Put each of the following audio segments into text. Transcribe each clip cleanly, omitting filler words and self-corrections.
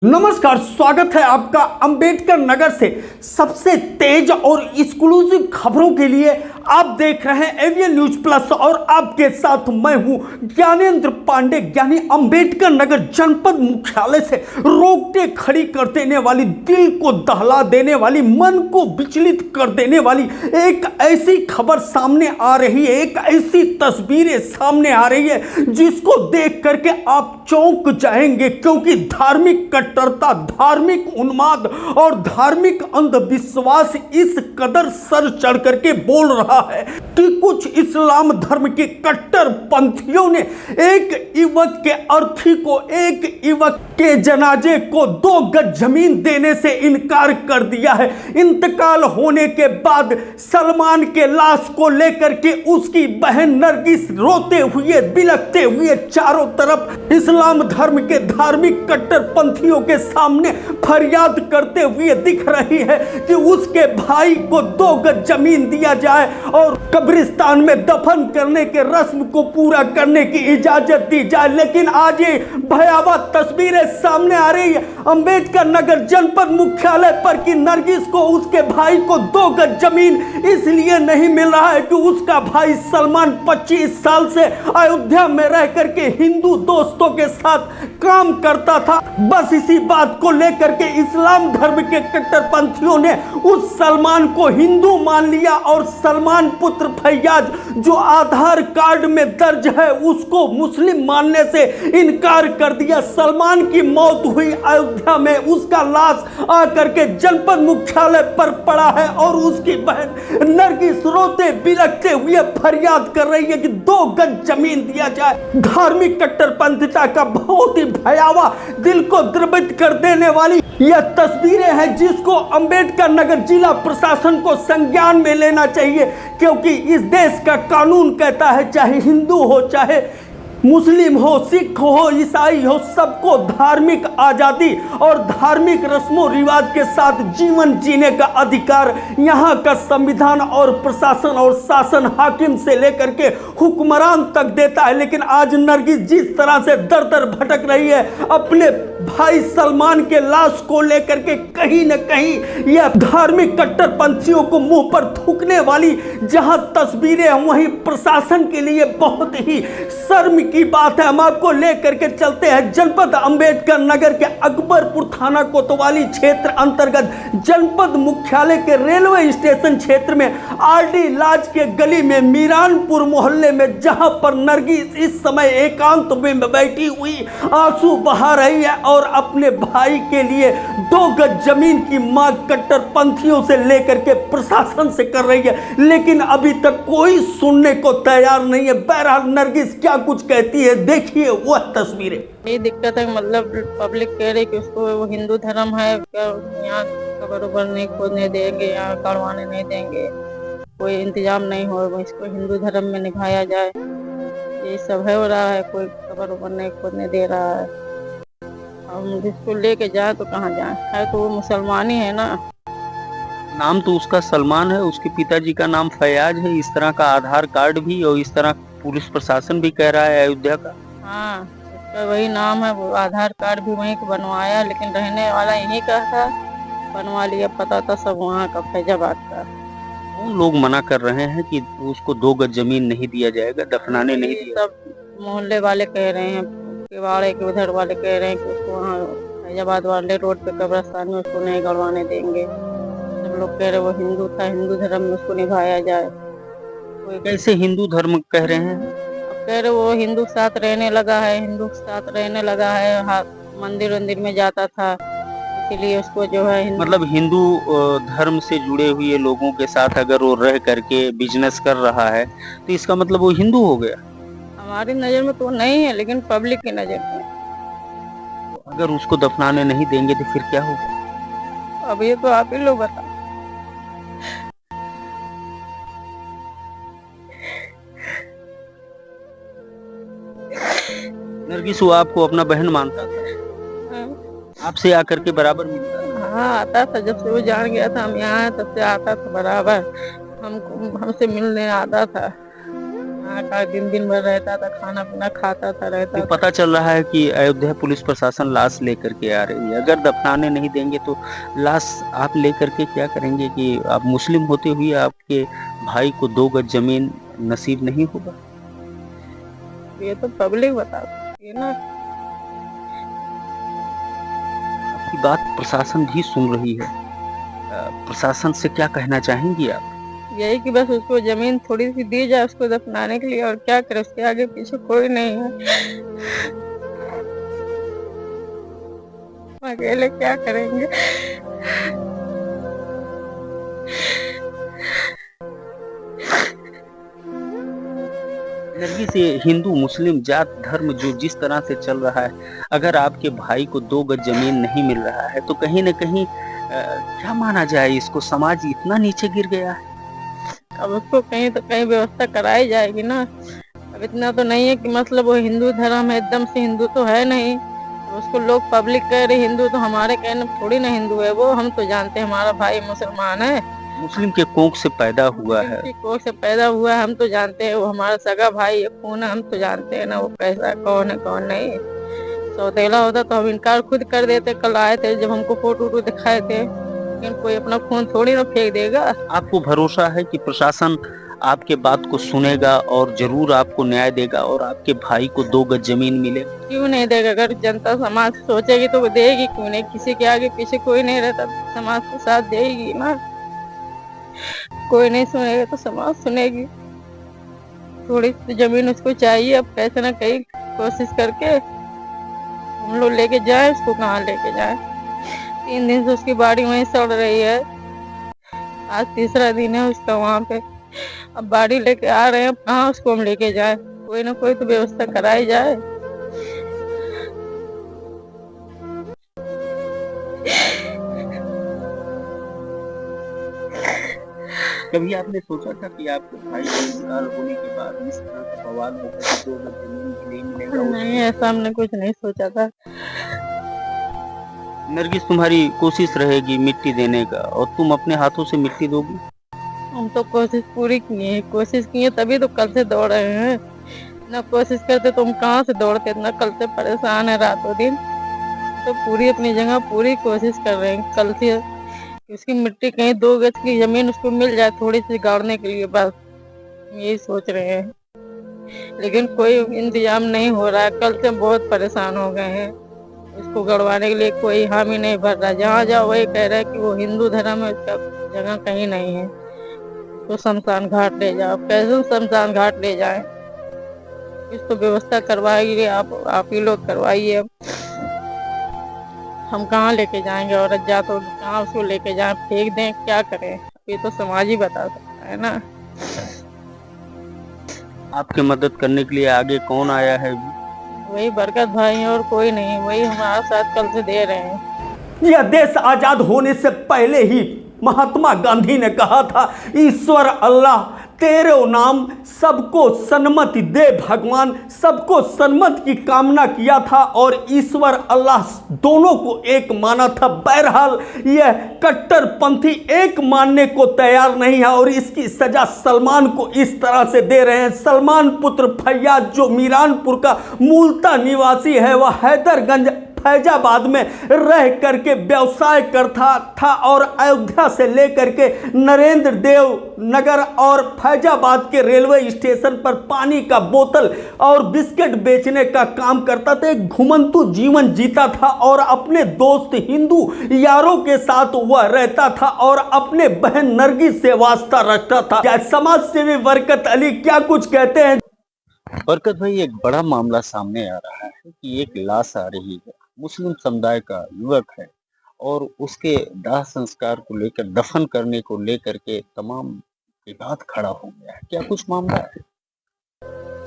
नमस्कार, स्वागत है आपका अंबेडकर नगर से सबसे तेज और एक्सक्लूसिव खबरों के लिए। आप देख रहे हैं एवीएन न्यूज प्लस और आपके साथ मैं हूं ज्ञानेंद्र पांडे। यानी अंबेडकर नगर जनपद मुख्यालय से रोकटे खड़ी कर देने वाली, दिल को दहला देने वाली, मन को विचलित कर देने वाली एक ऐसी खबर सामने आ रही है, एक ऐसी तस्वीरें सामने आ रही है जिसको देख करके आप चौंक जाएंगे, क्योंकि धार्मिक कट्टरता, धार्मिक उन्माद और धार्मिक अंधविश्वास इस कदर सर चढ़ करके बोल रहा है कि कुछ इस्लाम धर्म के कट्टर पंथियों ने एक युवक के अर्थी को, एक युवक के जनाजे को 2 गज जमीन देने से इनकार कर दिया है। इंतकाल होने के बाद सलमान के लाश को लेकर के उसकी बहन नरगिस रोते हुए, बिलखते हुए चारों तरफ इस्लाम धर्म के धार्मिक कट्टरपंथियों के सामने फरियाद करते हुए दिख रही है कि उसके भाई को 2 गज जमीन दिया जाए और कब्रिस्तान में दफन करने के रस्म को पूरा करने की इजाजत दी जाए। लेकिन आज ये भयावह तस्वीरें सामने आ रही है अंबेडकर नगर जनपद मुख्यालय पर कि नरगिस को, उसके भाई को 2 गज जमीन इसलिए नहीं मिल रहा है कि उसका भाई सलमान 25 साल से अयोध्या में रह करके हिंदू दोस्तों के साथ काम करता था। बस इसी बात को लेकर के इस्लाम धर्म के कट्टरपंथियों ने उस सलमान को हिंदू मान लिया और सलमान पुत्र फैयाज जो आधार कार्ड में दर्ज है उसको मुस्लिम मानने से इनकार कर दिया। सलमान की मौत हुई अयोध्या में, उसका लाश आकर के जनपद मुख्यालय पर पड़ा है और उसकी बहन नरगिस रोते बिलखते हुए फरियाद कर रही है कि 2 गज जमीन दिया जाए। धार्मिक कट्टरपंथिता का बहुत ही भयावह, दिल को द्रवित कर देने वाली यह तस्वीरें हैं जिसको अंबेडकर नगर जिला प्रशासन को संज्ञान में लेना चाहिए, क्योंकि इस देश का कानून कहता है चाहे हिंदू हो, चाहे मुस्लिम हो, सिख हो, ईसाई हो, सबको धार्मिक आज़ादी और धार्मिक रस्मों रिवाज के साथ जीवन जीने का अधिकार यहाँ का संविधान और प्रशासन और शासन हाकिम से लेकर के हुक्मरान तक देता है। लेकिन आज नरगिस जिस तरह से दर दर भटक रही है अपने भाई सलमान के लाश को लेकर के, कहीं न कहीं यह धार्मिक कट्टरपंथियों को मुंह पर थूकने वाली जहां तस्वीरें हैं वहीं प्रशासन के लिए बहुत ही शर्म की बात है। हम आपको लेकर के चलते हैं जनपद अंबेडकर नगर के अकबरपुर थाना कोतवाली क्षेत्र अंतर्गत जनपद मुख्यालय के रेलवे स्टेशन क्षेत्र में आरडी लाज के गली में मीरानपुर मोहल्ले में, जहां पर नरगिस इस समय एकांत में बैठी हुई आंसू बहा रही है और अपने भाई के लिए 2 गज जमीन की मांग कट्टरपंथियों से लेकर के प्रशासन से कर रही है। लेकिन अभी तक कोई सुनने को तैयार नहीं है। बहरहाल नरगिस क्या कुछ कहती है, देखिए वह तस्वीरें। ये दिक्कत है, मतलब पब्लिक कह रही कि उसको वो हिंदू धर्म है, यहाँ कब्र उबर नहीं खोदने देंगे, यहाँ करवाने नहीं देंगे, कोई इंतजाम नहीं हो, इसको हिंदू धर्म में निभाया जाए, ये सब है हो रहा है। कोई कब्र उबर नहीं खोदने दे रहा है। हम जिसको लेके जाए तो कहाँ जाए, है तो वो मुसलमान ही है ना। नाम तो उसका सलमान है, उसके पिताजी का नाम फैयाज है। इस तरह का आधार कार्ड भी और इस तरह पुलिस प्रशासन भी कह रहा है अयोध्या का। हाँ, उसका वही नाम है, वो आधार कार्ड भी वहीं का बनवाया, लेकिन रहने वाला यहीं का था, बनवा लिया, पता था सब वहाँ का, फैजाबाद का। कौन लोग मना कर रहे हैं कि उसको 2 गज जमीन नहीं दिया जाएगा, दफनाने नहीं दिया? सब मोहल्ले वाले कह रहे हैं, केवाड़े के उधर वाले कह रहे हैं कि उसको वहाँ फैजाबाद वाले रोड पे कब्रिस्तान में उसको नहीं गड़वाने देंगे। सब लोग कह रहे वो हिंदू था, हिंदू धर्म में उसको निभाया जाए। कैसे हिंदू धर्म कह रहे हैं? अब कह रहे वो हिंदू के साथ रहने लगा है, हिंदू के साथ रहने लगा है, मंदिर वंदिर में जाता था, इसीलिए उसको जो है मतलब हिंदू धर्म से जुड़े हुए लोगों के साथ अगर वो रह करके बिजनेस कर रहा है तो इसका मतलब वो हिंदू हो गया। हमारी नजर में तो नहीं है, लेकिन पब्लिक की नजर में। अगर उसको दफनाने नहीं देंगे तो फिर क्या होगा? अब ये तो आप ही लोग बताओ। नरगिस वो आपको अपना बहन मानता था? आपसे आकर के बराबर मिलता था? हाँ, आता था, जब से वो जान गया था हम यहाँ तब से आता था बराबर, हमसे मिलने आता था। हाँ, दिन दिन भर रहता था, खाना पीना खाता था, रहता ये था। पता चल रहा है कि अयोध्या पुलिस प्रशासन लाश लेकर के आ रही है। अगर दफनाने नहीं देंगे तो लाश आप लेकर के क्या करेंगे कि आप मुस्लिम होते हुए आपके भाई को 2 गज जमीन नसीब नहीं होगा? ये तो पब्लिक बता सकती है ना। आपकी बात प्रशासन भी सुन रही है। प्रशासन से क्या कहना चाहेंगी आप? यही कि बस उसको जमीन थोड़ी सी दी जाए उसको दफनाने के लिए, और क्या करे, उसके आगे पीछे कोई नहीं है। अकेले क्या करेंगे। नरगिस, ये हिंदू मुस्लिम जात धर्म जो जिस तरह से चल रहा है, अगर आपके भाई को 2 गज जमीन नहीं मिल रहा है तो कहीं न कहीं क्या माना जाए इसको? समाज इतना नीचे गिर गया है। अब उसको कहीं तो कहीं व्यवस्था कराई जाएगी ना। अब इतना तो नहीं है कि मतलब वो हिंदू धर्म है, एकदम से हिंदू तो है नहीं। तो उसको लोग पब्लिक कह रहे हिंदू, तो हमारे कहने में थोड़ी ना हिंदू है वो। हम तो जानते हैं हमारा भाई मुसलमान है, मुस्लिम के कोख से पैदा हुआ है। उसी कोख से पैदा हुआ है। हम तो जानते हैं वो हमारा सगा भाई है, खून है। हम तो जानते हैं ना वो कैसा कौन है कौन नहीं। सौतेला होता तो हम इनकार खुद कर देते। कल आए थे जब हमको फोटो वोटो दिखाए थे, लेकिन कोई अपना खून थोड़ी ना फेंक देगा। आपको भरोसा है कि प्रशासन आपके बात को सुनेगा और जरूर आपको न्याय देगा और आपके भाई को 2 गज जमीन मिले? क्यों नहीं देगा? अगर जनता समाज सोचेगी तो वो देगी, क्यों नहीं? किसी के आगे पीछे कोई नहीं रहता, समाज को साथ देगी ना। कोई नहीं सुनेगा तो समाज सुनेगी। थोड़ी सी जमीन उसको चाहिए, अब कैसे ना कहीं कोशिश करके हम लोग लेके जाए उसको। कहाँ लेके जाए? 3 दिन से उसकी बाड़ी वहीं सड़ रही है, आज तीसरा दिन है उसका वहाँ पे। अब बाड़ी लेके आ रहे हैं, कहाँ उसको हम लेके जाए? कोई ना कोई तो व्यवस्था कराई जाए। कभी आपने सोचा था कि आपके भाई का इंतकाल होने के बाद इस तरह का बवाल होगा कि 2 गज जमीन भी नहीं मिलेगा? नहीं, ऐसा हमने कुछ नहीं सोचा था। नरगिस, तुम्हारी कोशिश रहेगी मिट्टी देने का और तुम अपने हाथों से मिट्टी दोगी? हम तो कोशिश पूरी किए हैं, कोशिश किए तभी तो कल से दौड़ रहे हैं। ना कोशिश करते तो हम कहाँ से दौड़ते? इतना कल से परेशान है रातों दिन। तो पूरी अपनी जगह पूरी कोशिश कर रहे हैं कल से कि उसकी मिट्टी कहीं 2 गज की जमीन उसको मिल जाए थोड़ी सी गाड़ने के लिए, बस यही सोच रहे हैं। लेकिन कोई इंतजाम नहीं हो रहा है। कल से बहुत परेशान हो गए हैं। उसको गड़वाने के लिए कोई हामी नहीं भर रहा। जहाँ जाओ वही कह रहा है कि वो हिंदू धर्म है, उसका जगह कहीं नहीं है। तो शमशान घाट ले जाओ। कैसे शमशान घाट ले जाए? कुछ तो व्यवस्था करवाइए, आप ही लोग करवाइए। हम कहाँ लेके जाएंगे? औरत जा तो कहाँ उसको लेके जाए? फेंक दें? क्या करें? ये तो समाज ही बता सकता है ना। आपकी मदद करने के लिए आगे कौन आया है? वही बरकत भाई और कोई नहीं, वही हमारा साथ कल से दे रहे हैं। यह देश आजाद होने से पहले ही महात्मा गांधी ने कहा था, ईश्वर अल्लाह तेरे नाम सबको सन्मति दे भगवान। सबको सन्मति की कामना किया था और ईश्वर अल्लाह दोनों को एक माना था। बहरहाल यह कट्टरपंथी एक मानने को तैयार नहीं है और इसकी सजा सलमान को इस तरह से दे रहे हैं। सलमान पुत्र फैयाज जो मीरानपुर का मूलतः निवासी है, वह हैदरगंज फैजाबाद में रह करके व्यवसाय करता था और अयोध्या से लेकर के नरेंद्र देव नगर और फैजाबाद के रेलवे स्टेशन पर पानी का बोतल और बिस्किट बेचने का काम करता था। एक घुमंतु जीवन जीता था और अपने दोस्त हिंदू यारों के साथ वह रहता था और अपने बहन नरगिस से वास्ता रखता था। समाज सेवी बरकत अली क्या कुछ कहते हैं? बरकत भाई, एक बड़ा मामला सामने आ रहा है कि एक लाश आ रही है, मुस्लिम समुदाय का युवक है और उसके दाह संस्कार को लेकर, दफन करने को लेकर के तमाम विवाद खड़ा हो गया है। क्या कुछ मामला है?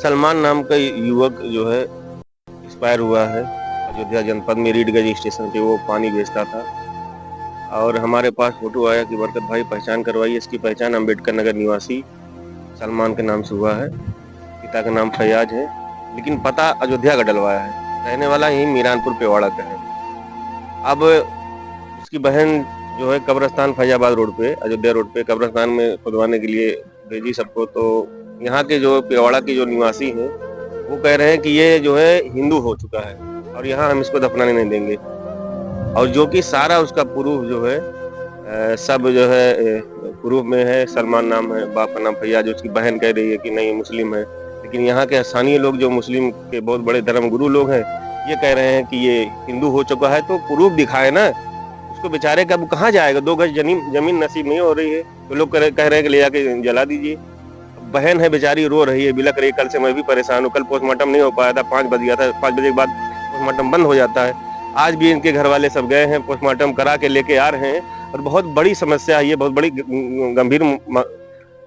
सलमान नाम का युवक जो है एक्सपायर हुआ है अयोध्या जनपद में रीडगंज स्टेशन पे। वो पानी बेचता था और हमारे पास फोटो आया कि बरकत भाई पहचान करवाइए। इसकी पहचान अम्बेडकर नगर निवासी सलमान के नाम से हुआ है। पिता का नाम फैयाज है, लेकिन पता अयोध्या का डलवाया है। रहने वाला यही मीरानपुर पेवाड़ा का है। अब उसकी बहन जो है कब्रिस्तान फैजाबाद रोड पे, अयोध्या रोड पे कब्रिस्तान में खुदवाने के लिए भेजी सबको, तो यहाँ के जो पेवाड़ा के जो निवासी हैं वो कह रहे हैं कि ये जो है हिंदू हो चुका है और यहाँ हम इसको दफनाने नहीं देंगे। और जो कि सारा उसका प्रूफ जो है सब जो है प्रूफ में है। सलमान नाम है, बाप का नाम फैयाज, उसकी बहन कह रही है कि नहीं मुस्लिम है। लेकिन यहाँ के स्थानीय लोग जो मुस्लिम के बहुत बड़े धर्म गुरु लोग हैं ये कह रहे हैं कि ये हिंदू हो चुका है। तो प्रूफ दिखाए ना उसको, बेचारे का वो कहाँ जाएगा? 2 गज जमीन नसीब नहीं हो रही है तो लोग कह रहे हैं कि ले जाके जला दीजिए। बहन है बेचारी, रो रही है, बिलक रही है। कल से मैं भी परेशान हूँ। कल पोस्टमार्टम नहीं हो पाया था, 5 बज गया था। 5 बजे के बाद पोस्टमार्टम बंद हो जाता है। आज भी इनके घर वाले सब गए हैं, पोस्टमार्टम करा के लेके आ रहे हैं। और बहुत बड़ी समस्या है ये, बहुत बड़ी गंभीर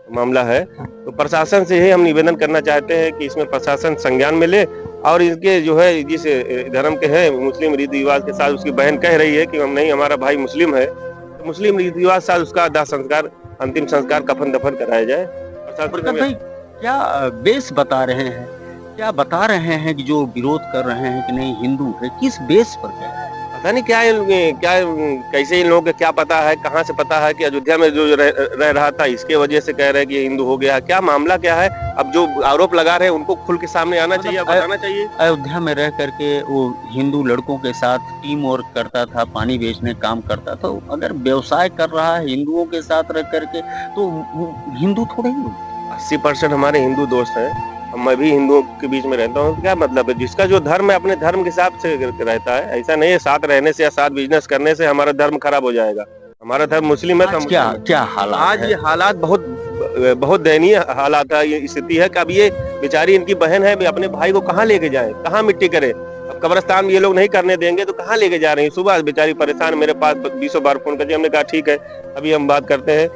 मामला है। तो प्रशासन से ही हम निवेदन करना चाहते हैं कि इसमें प्रशासन संज्ञान में ले और इनके जो है जिस धर्म के हैं मुस्लिम रीति रिवाज के साथ, उसकी बहन कह रही है कि हम नहीं, हमारा भाई मुस्लिम है, तो मुस्लिम रीति रिवाज साथ उसका दाह संस्कार, अंतिम संस्कार, कफन दफन कराया जाए। बरकत भाई, क्या बेस बता रहे हैं, क्या बता रहे हैं कि जो विरोध कर रहे हैं कि नहीं हिंदू है, किस बेस पर क्या है? पता नहीं क्या कैसे इन लोगों को क्या पता है, कहाँ से पता है कि अयोध्या में जो रह रहा था इसके वजह से कह रहे हैं कि हिंदू हो गया। क्या मामला क्या है? अब जो आरोप लगा रहे हैं उनको खुल के सामने आना चाहिए, बताना चाहिए। अयोध्या में रह करके वो हिंदू लड़कों के साथ टीम वर्क करता था, पानी बेचने काम करता था। तो अगर व्यवसाय कर रहा है हिंदुओं के साथ रह करके तो हिंदू थोड़े ही 80% हमारे हिंदू दोस्त हैं। मैं भी हिंदुओं के बीच में रहता हूँ। क्या मतलब है? जिसका जो धर्म है अपने धर्म के हिसाब से रहता है। ऐसा नहीं है साथ रहने से या साथ बिजनेस करने से हमारा धर्म खराब हो जाएगा। हमारा धर्म मुस्लिम है। तो क्या हालात आज ये हालात बहुत दयनीय हालात है। ये स्थिति है कि अब ये बेचारी इनकी बहन है, अपने भाई को कहाँ लेके जाए, कहाँ मिट्टी करे? अब कब्रिस्तान में ये लोग नहीं करने देंगे तो कहाँ लेके जा रहे हैं? सुबह बेचारी परेशान मेरे पास 20 बार फोन करके, हमने कहा ठीक है अभी हम बात करते हैं।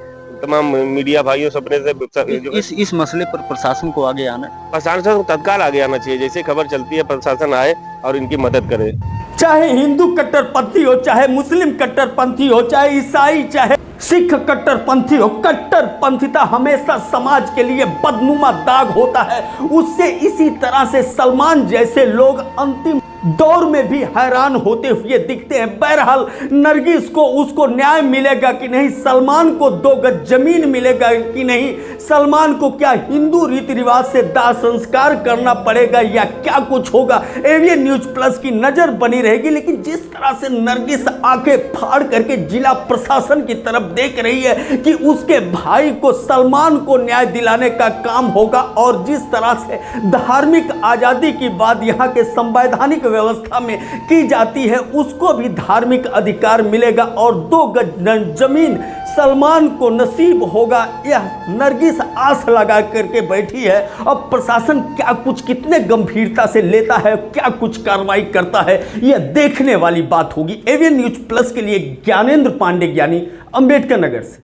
तमाम मीडिया भाइयों सपने से इस मसले पर प्रशासन को आगे आना, प्रशासन को तत्काल आगे आना चाहिए। जैसे खबर चलती है प्रशासन आए और इनकी मदद करे। चाहे हिंदू कट्टरपंथी हो, चाहे मुस्लिम कट्टरपंथी हो, चाहे ईसाई, चाहे सिख कट्टरपंथी हो, कट्टरपंथिता हमेशा समाज के लिए बदनुमा दाग होता है। उससे इसी तरह से सलमान जैसे लोग अंतिम दौर में भी हैरान होते हुए दिखते हैं। बहरहाल नरगिस को उसको न्याय मिलेगा कि नहीं, सलमान को 2 गज जमीन मिलेगा कि नहीं, सलमान को क्या हिंदू रीति रिवाज से दाह संस्कार करना पड़ेगा या क्या कुछ होगा, एवीएन न्यूज प्लस की नजर बनी रहेगी। लेकिन जिस तरह से नरगिस आंखें फाड़ करके जिला प्रशासन की तरफ देख रही है कि उसके भाई को, सलमान को न्याय दिलाने का काम होगा, और जिस तरह से धार्मिक आजादी की बात यहाँ के संवैधानिक व्यवस्था में की जाती है, उसको भी धार्मिक अधिकार मिलेगा और 2 गज जमीन सलमान को नसीब होगा। यह नरगिस आस लगा करके बैठी है। अब प्रशासन क्या कुछ, कितने गंभीरता से लेता है, क्या कुछ कार्रवाई करता है, यह देखने वाली बात होगी। एवीएन न्यूज प्लस के लिए ज्ञानेंद्र पांडे, ज्ञानी, अंबेडकर नगर से।